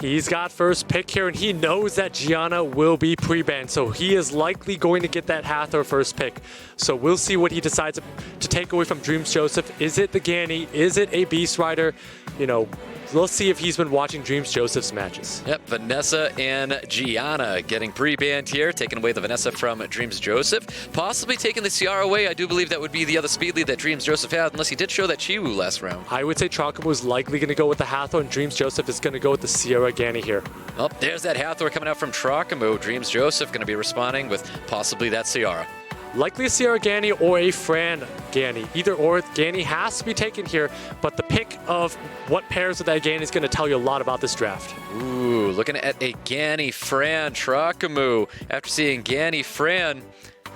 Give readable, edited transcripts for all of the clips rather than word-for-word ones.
He's got first pick here, and he knows that Gianna will be pre-banned, so he is likely going to get that Hathor first pick. So we'll see what he decides to take away from DRMZJOSEPH. Is it the Ganny? Is it a Beast Rider? You know, let's see if he's been watching DRMZJOSEPH's matches. Yep, Vanessa and Gianna getting pre-banned here, taking away the Vanessa from DRMZJOSEPH. Possibly taking the Ciara away. I do believe that would be the other speed lead that DRMZJOSEPH had, unless he did show that Chiwu last round. I would say TROKAMOO is likely going to go with the Hathor, and DRMZJOSEPH is going to go with the Ciara Ganny here. Oh, there's that Hathor coming out from TROKAMOO. DRMZJOSEPH going to be responding with possibly that Ciara. Likely a Ciara Ganny or a Fran Ganny. Either or, Ganny has to be taken here, but the pick of what pairs with that Ganny is going to tell you a lot about this draft. Ooh, looking at a Ganny Fran TROKAMOO. After seeing Ganny Fran,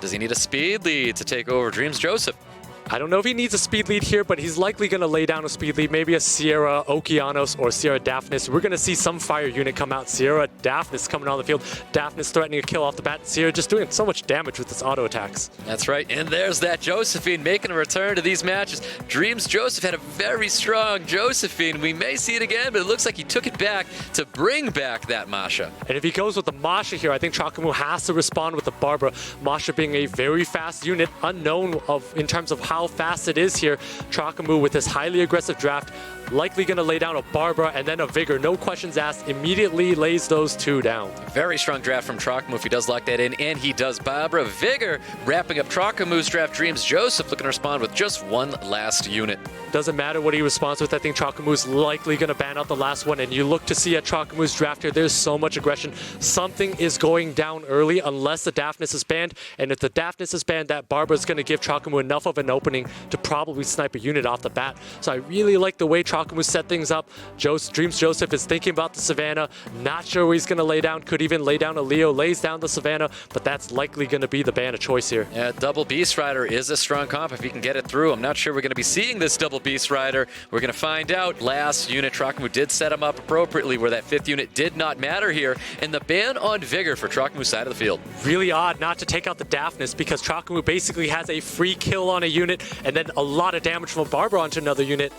does he need a speed lead to take over DRMZJOSEPH? I don't know if he needs a speed lead here, but he's likely going to lay down a speed lead. Maybe a Ciara Okeanos or Ciara Daphnis. We're going to see some fire unit come out. Ciara Daphnis coming on the field. Daphnis threatening a kill off the bat. Ciara just doing so much damage with his auto attacks. That's right. And there's that Josephine making a return to these matches. DRMZJOSEPH had a very strong Josephine. We may see it again, but it looks like he took it back to bring back that Masha. And if he goes with the Masha here, I think TROKAMOO has to respond with the Barbara. Masha being a very fast unit, unknown in terms of how fast it is here. TROKAMOO with his highly aggressive draft, likely going to lay down a Barbara and then a Vigor. No questions asked. Immediately lays those two down. Very strong draft from TROKAMOO if he does lock that in, and he does. Barbara Vigor wrapping up TROKAMOO's draft. DRMZJOSEPH looking to respond with just one last unit. Doesn't matter what he responds with. I think TROKAMOO's likely going to ban out the last one, and you look to see at TROKAMOO's draft here, there's so much aggression. Something is going down early unless the Daphnis is banned, and if the Daphnis is banned, that Barbara is going to give TROKAMOO enough of an opening to probably snipe a unit off the bat. So I really like the way TROKAMOO set things up. DRMZJOSEPH is thinking about the Savannah, not sure where he's going to lay down, could even lay down a Leo, lays down the Savannah, but that's likely going to be the ban of choice here. Yeah, double Beast Rider is a strong comp if he can get it through. I'm not sure we're going to be seeing this double Beast Rider. We're going to find out. Last unit, TROKAMOO did set him up appropriately where that fifth unit did not matter here, and the ban on Vigor for TROKAMOO's side of the field. Really odd not to take out the Daphnis because TROKAMOO basically has a free kill on a unit and then a lot of damage from a Barbara onto another unit.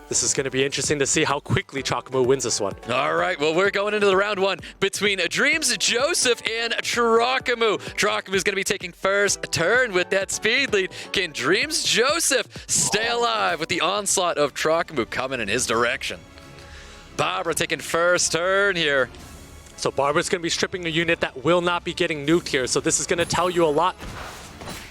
This is going to be interesting to see how quickly TROKAMOO wins this one. All right, well, we're going into the round one between DRMZJOSEPH and TROKAMOO. TROKAMOO is going to be taking first turn with that speed lead. Can DRMZJOSEPH stay alive with the onslaught of TROKAMOO coming in his direction? Barbara taking first turn here. So Barbara's going to be stripping a unit that will not be getting nuked here. So this is going to tell you a lot.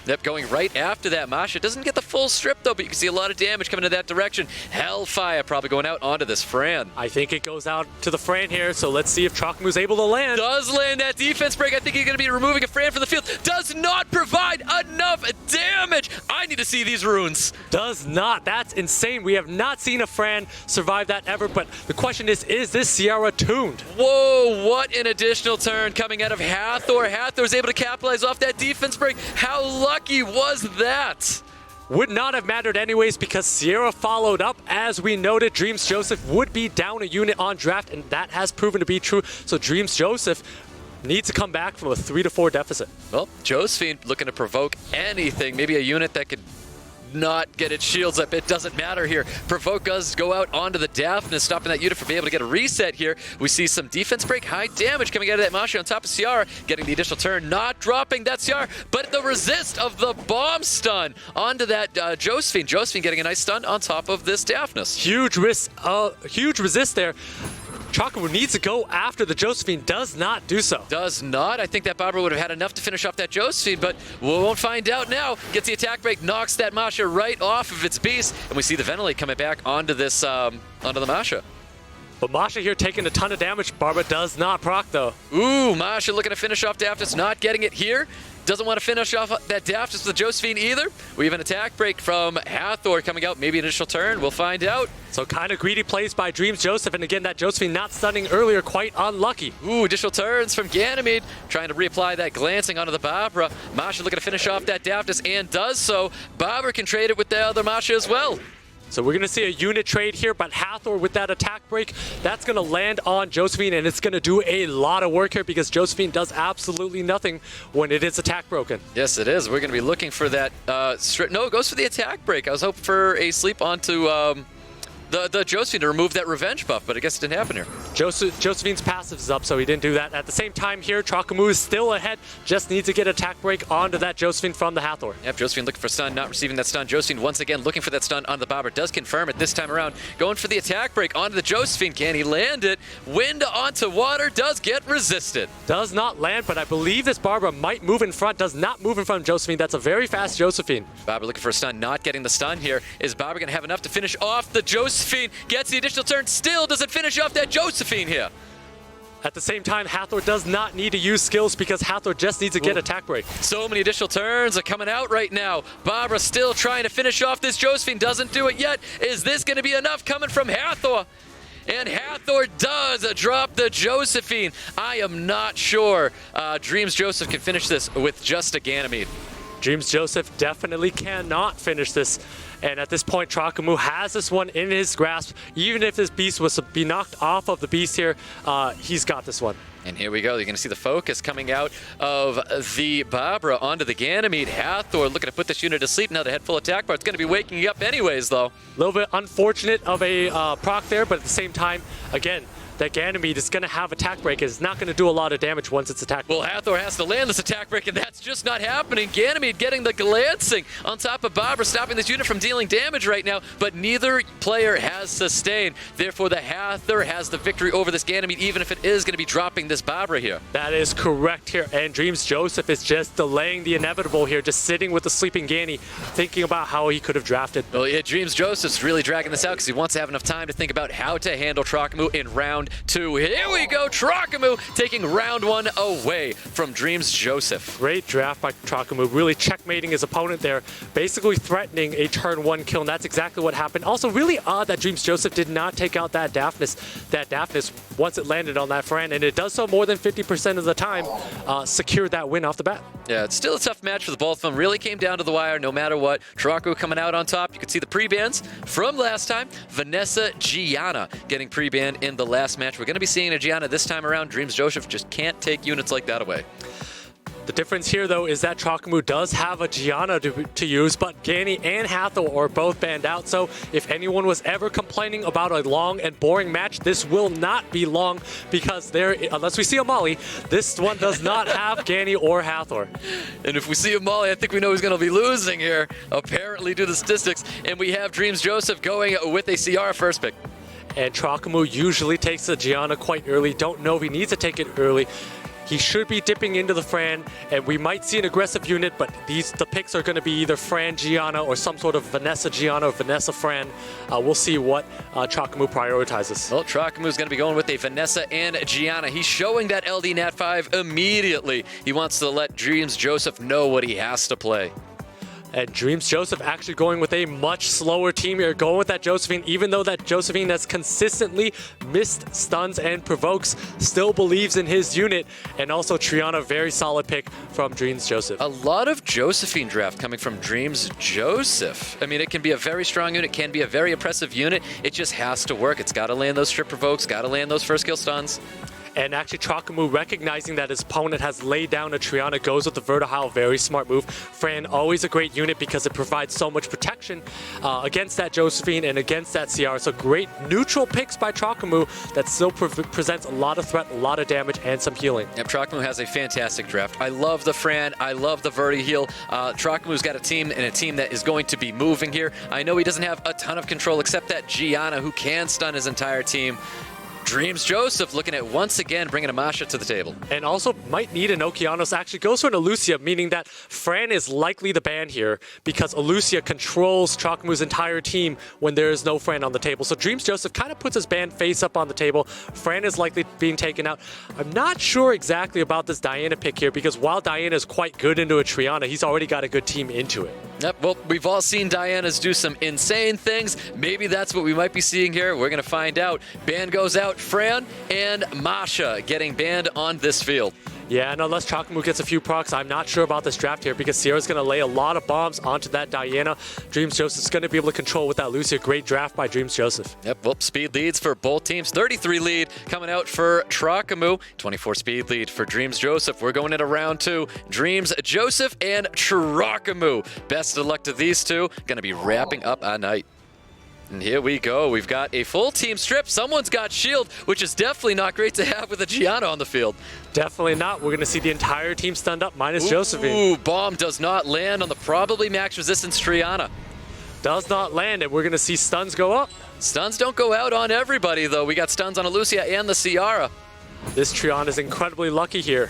Yep, going right after that. Masha doesn't get the full strip, though, but you can see a lot of damage coming in that direction. Hellfire probably going out onto this Fran. I think it goes out to the Fran here, so let's see if TROKAMOO's able to land. Does land that defense break. I think he's going to be removing a Fran from the field. Does not provide enough damage. I need to see these runes. Does not. That's insane. We have not seen a Fran survive that ever, but the question is this Ciara tuned? Whoa, what an additional turn coming out of Hathor. Hathor's able to capitalize off that defense break. How lucky was that? Would not have mattered anyways because Ciara followed up. As we noted, DRMZJOSEPH would be down a unit on draft, and that has proven to be true. So DRMZJOSEPH needs to come back from a 3-4 deficit. Well, Josephine looking to provoke anything. Maybe a unit that could not get its shields up. It doesn't matter here. Provoke does go out onto the Daphnis, stopping that unit from being able to get a reset here. We see some defense break, high damage coming out of that Masha on top of Ciara, getting the additional turn, not dropping that Ciara, but the resist of the bomb stun onto that Josephine. Josephine getting a nice stun on top of this Daphnis. Huge resist there. TROKAMOO needs to go after the Josephine, does not do so. Does not. I think that Barbara would have had enough to finish off that Josephine, but we won't find out now. Gets the attack break, knocks that Masha right off of its beast, and we see the Ventilate coming back onto this, onto the Masha. But Masha here taking a ton of damage. Barbara does not proc though. Ooh, Masha looking to finish off Daphnis, not getting it here. Doesn't want to finish off that Daphnis with Josephine either. We have an attack break from Hathor coming out. Maybe an initial turn. We'll find out. So kind of greedy plays by DRMZJOSEPH. And again, that Josephine not stunning earlier. Quite unlucky. Ooh, additional turns from Ganymede. Trying to reapply that glancing onto the Barbara. Masha looking to finish off that Daphnis and does so. Barbara can trade it with the other Masha as well. So we're going to see a unit trade here, but Hathor with that attack break, that's going to land on Josephine, and it's going to do a lot of work here because Josephine does absolutely nothing when it is attack broken. Yes, it is. We're going to be looking for that. No, it goes for the attack break. I was hoping for a sleep onto the Josephine to remove that revenge buff, but I guess it didn't happen here. Josephine's passive is up, so he didn't do that. At the same time here, TROKAMOO is still ahead, just needs to get attack break onto that Josephine from the Hathor. Yep, Josephine looking for stun, not receiving that stun. Josephine once again looking for that stun on the Bobber, does confirm it this time around. Going for the attack break onto the Josephine. Can he land it? Wind onto water, does get resisted. Does not land, but I believe this Barbara might move in front, does not move in front of Josephine. That's a very fast Josephine. Bobber looking for a stun, not getting the stun here. Is Bobber going to have enough to finish off the Josephine? Gets the additional turn, still doesn't finish off that Josephine here. At the same time, Hathor does not need to use skills because Hathor just needs to get attack break. So many additional turns are coming out right now. Barbara still trying to finish off this Josephine, doesn't do it yet. Is this going to be enough coming from Hathor? And Hathor does drop the Josephine. I am not sure DRMZJOSEPH can finish this with just a Ganymede. DRMZJOSEPH definitely cannot finish this. And at this point, TROKAMOO has this one in his grasp. Even if this beast was to be knocked off of the beast here, he's got this one. And here we go. You're going to see the focus coming out of the Barbara onto the Ganymede. Hathor looking to put this unit to sleep now. The head full attack bar. It's going to be waking up anyways, though. A little bit unfortunate of a proc there, but at the same time, again, that Ganymede is going to have attack break. It's not going to do a lot of damage once it's attacked. Well, Hathor has to land this attack break, and that's just not happening. Ganymede getting the glancing on top of Barbara, stopping this unit from dealing damage right now, but neither player has sustained. Therefore, the Hathor has the victory over this Ganymede, even if it is going to be dropping this Barbara here. That is correct here, and DRMZJOSEPH is just delaying the inevitable here, just sitting with the sleeping Ganny, thinking about how he could have drafted. Well, yeah, DRMZJOSEPH's really dragging this out because he wants to have enough time to think about how to handle TROKAMOO in round 2. Here we go, TROKAMOO taking round 1 away from DRMZJOSEPH. Great draft by TROKAMOO, really checkmating his opponent there, basically threatening a turn 1 kill, and that's exactly what happened. Also, really odd that DRMZJOSEPH did not take out that Daphnis once it landed on that Fran, and it does so more than 50% of the time, secured that win off the bat. Yeah, it's still a tough match for the both of them. Really came down to the wire no matter what. TROKAMOO coming out on top. You can see the pre-bans from last time. Vanessa Gianna getting pre-banned in the last match. We're going to be seeing a Gianna this time around. DRMZJOSEPH just can't take units like that away. The difference here, though, is that TROKAMOO does have a Gianna to use, but Ganny and Hathor are both banned out. So if anyone was ever complaining about a long and boring match, this will not be long because unless we see a Molly, this one does not have Ganny or Hathor. And if we see a Molly, I think we know he's going to be losing here, apparently due to the statistics. And we have DRMZJOSEPH going with a CR first pick. And TROKAMOO usually takes the Gianna quite early. Don't know if he needs to take it early. He should be dipping into the Fran, and we might see an aggressive unit, but the picks are going to be either Fran Gianna or some sort of Vanessa Gianna or Vanessa Fran. We'll see what TROKAMOO prioritizes. Well, TROKAMOO's going to be going with a Vanessa and Gianna. He's showing that LD Nat 5 immediately. He wants to let DRMZJOSEPH know what he has to play. And DRMZJOSEPH actually going with a much slower team here, going with that Josephine, even though that Josephine has consistently missed stuns and provokes, still believes in his unit. And also Triana, very solid pick from DRMZJOSEPH. A lot of Josephine draft coming from DRMZJOSEPH. I mean, it can be a very strong unit, can be a very oppressive unit. It just has to work. It's got to land those strip provokes, got to land those first kill stuns. And actually, TROKAMOO, recognizing that his opponent has laid down a Triana, goes with the Vertihile. Very smart move. Fran, always a great unit because it provides so much protection against that Josephine and against that CR. So great neutral picks by TROKAMOO that still presents a lot of threat, a lot of damage, and some healing. Yep, TROKAMOO has a fantastic draft. I love the Fran. I love the Vertihile. TROKAMOO's got a team that is going to be moving here. I know he doesn't have a ton of control except that Gianna, who can stun his entire team. DRMZJOSEPH looking at once again bringing a Masha to the table. And also might need an Okeanos. Actually goes for an Elucia, meaning that Fran is likely the ban here because Elucia controls TROKAMOO's entire team when there is no Fran on the table. So DRMZJOSEPH kind of puts his ban face up on the table. Fran is likely being taken out. I'm not sure exactly about this Diana pick here because while Diana is quite good into a Triana, he's already got a good team into it. Yep, well, we've all seen Dianas do some insane things. Maybe that's what we might be seeing here. We're going to find out. Ban goes out. Fran and Masha getting banned on this field. Yeah, and unless TROKAMOO gets a few procs, I'm not sure about this draft here because Sierra's going to lay a lot of bombs onto that Diana. DRMZJOSEPH's going to be able to control with that Lucia. Great draft by DRMZJOSEPH. Yep, well, speed leads for both teams. 33 lead coming out for TROKAMOO. 24 speed lead for DRMZJOSEPH. We're going into round 2. DRMZJOSEPH and TROKAMOO. Best of luck to these two. Going to be wrapping up our night. And here we go. We've got a full team strip. Someone's got shield, which is definitely not great to have with a Gianna on the field. Definitely not. We're going to see the entire team stunned up, minus Josephine. Ooh, bomb does not land on the probably max resistance Triana. Does not land, and we're going to see stuns go up. Stuns don't go out on everybody, though. We got stuns on Lucia and the Ciara. This Triana is incredibly lucky here.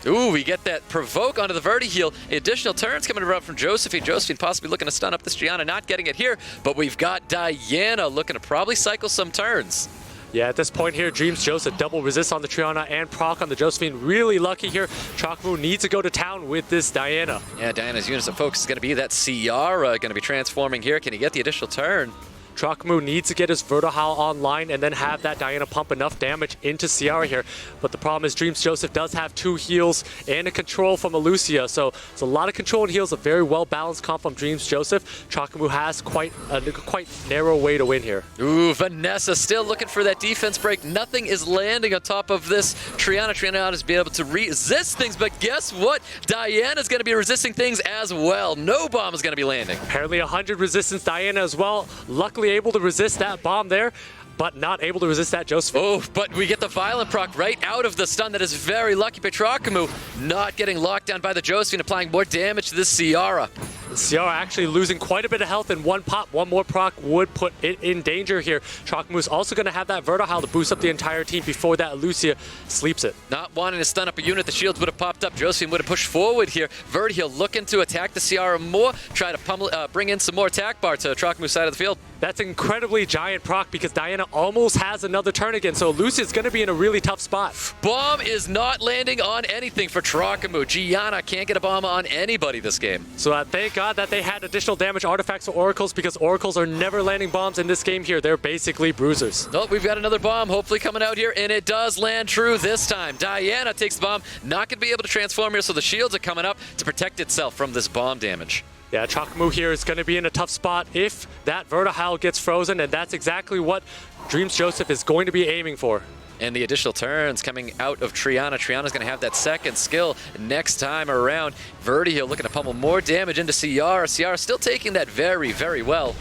Ooh, we get that provoke onto the Verti heal. Additional turns coming around from Josephine. Josephine possibly looking to stun up this Gianna, not getting it here. But we've got Diana looking to probably cycle some turns. Yeah, at this point here, DRMZJOSEPH double resist on the Triana and proc on the Josephine. Really lucky here. TROKAMOO needs to go to town with this Diana. Yeah, Diana's units of focus is going to be that Ciara going to be transforming here. Can he get the additional turn? TROKAMOO needs to get his Vertihile online and then have that Diana pump enough damage into Ciara here. But the problem is DRMZJOSEPH does have 2 heals and a control from Lucia. So it's a lot of control and heals, a very well-balanced comp from DRMZJOSEPH. TROKAMOO has quite narrow way to win here. Ooh, Vanessa still looking for that defense break. Nothing is landing on top of this Triana. Triana has been able to resist things, but guess what? Diana's going to be resisting things as well. No bomb is going to be landing. Apparently 100 resistance Diana as well. Luckily able to resist that bomb there, but not able to resist that Josephine. Oh, but we get the violent proc right out of the stun. That is very lucky by TROKAMOO. Not getting locked down by the Josephine, applying more damage to this Ciara. Ciara actually losing quite a bit of health in one pop. One more proc would put it in danger here. TROKAMOO is also going to have that Vertihile to boost up the entire team before that Lucia sleeps it. Not wanting to stun up a unit, the shields would have popped up. Josephine would have pushed forward here. Vertihile looking to attack the Ciara more, try to pummel, bring in some more attack bar to TROKAMOO's side of the field. That's incredibly giant proc because Diana almost has another turn again, so Lucia's going to be in a really tough spot. Bomb is not landing on anything for TROKAMOO. Gianna can't get a bomb on anybody this game. So thank God that they had additional damage artifacts or oracles because oracles are never landing bombs in this game here. They're basically bruisers. Oh, we've got another bomb hopefully coming out here, and it does land true this time. Diana takes the bomb, not going to be able to transform here, so the shields are coming up to protect itself from this bomb damage. Yeah, TROKAMOO here is going to be in a tough spot if that Vertihile gets frozen, and that's exactly what DRMZJOSEPH is going to be aiming for. And the additional turns coming out of Triana. Triana's going to have that second skill next time around. Vertihile looking to pummel more damage into Ciara. Ciara still taking that very, very well.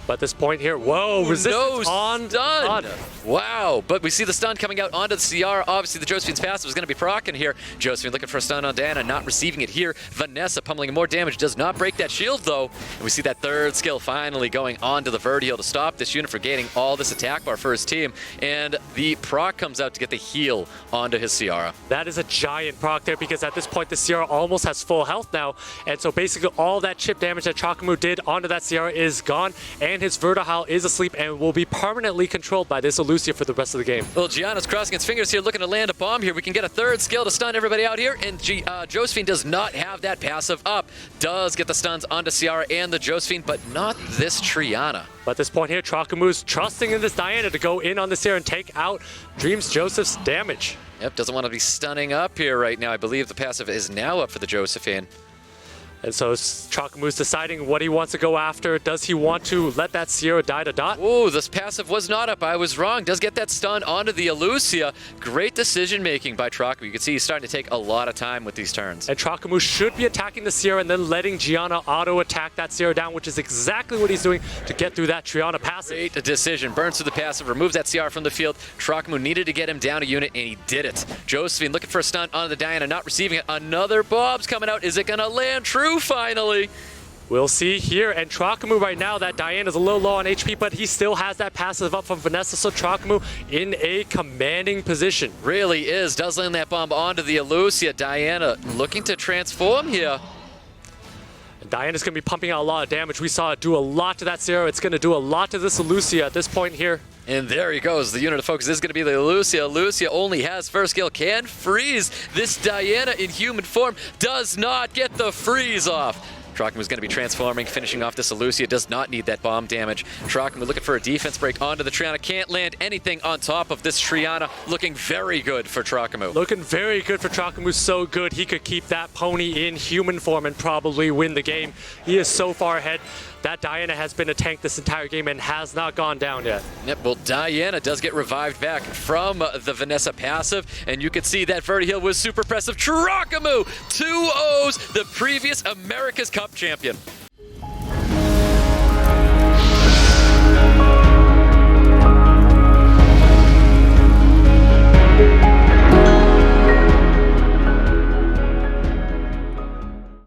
But at this point here, whoa, resistance on stun. Wow, but we see the stun coming out onto the Ciara. Obviously, the Josephine's passive is going to be proccing here. Josephine looking for a stun on Diana, not receiving it here. Vanessa pummeling more damage, does not break that shield, though. And we see that third skill finally going onto the Vertihile to stop this unit from gaining all this attack bar for his team. And the proc comes out to get the heal onto his Ciara. That is a giant proc there because at this point, the Ciara almost has full health now. And so basically all that chip damage that TROKAMOO did onto that Ciara is gone. And his Vertihile is asleep and will be permanently controlled by this Lucia for the rest of the game. Well, Gianna's crossing its fingers here, looking to land a bomb here. We can get a third skill to stun everybody out here, and Josephine does not have that passive up. Does get the stuns onto Ciara and the Josephine, but not this Triana. But at this point here, TROKAMOO's trusting in this Diana to go in on this here and take out DRMZJOSEPH's damage. Yep, doesn't want to be stunning up here right now. I believe the passive is now up for the Josephine. And so TROKAMOO's deciding what he wants to go after. Does he want to let that Ciara die to dot? Ooh, this passive was not up. I was wrong. Does get that stun onto the Lucia. Great decision making by TROKAMOO. You can see he's starting to take a lot of time with these turns. And TROKAMOO should be attacking the Ciara and then letting Gianna auto-attack that Ciara down, which is exactly what he's doing to get through that Triana passive. Great decision. Burns through the passive, removes that Ciara from the field. TROKAMOO needed to get him down a unit, and he did it. Josephine looking for a stun onto the Diana, not receiving it. Another Bob's coming out. Is it going to land true finally? We'll see here, and TROKAMOO right now, that Diana's a little low on HP, but he still has that passive up from Vanessa, so TROKAMOO in a commanding position. Really is. Does land that bomb onto the Lucia. Diana looking to transform here. And Diana's going to be pumping out a lot of damage. We saw it do a lot to that Ciara. It's going to do a lot to this Lucia at this point here. And there he goes. The unit of focus is going to be the Lucia. Lucia only has first skill. Can freeze. This Diana in human form does not get the freeze off. TROKAMOO is going to be transforming, finishing off this Lucia. Does not need that bomb damage. TROKAMOO looking for a defense break onto the Triana. Can't land anything on top of this Triana. Looking very good for TROKAMOO. Looking very good for TROKAMOO. So good. He could keep that pony in human form and probably win the game. He is so far ahead. That Diana has been a tank this entire game and has not gone down yet. Yep, well, Diana does get revived back from the Vanessa passive, and you can see that Vertihile was super impressive. TROKAMOO, 2 O's, the previous America's Cup champion.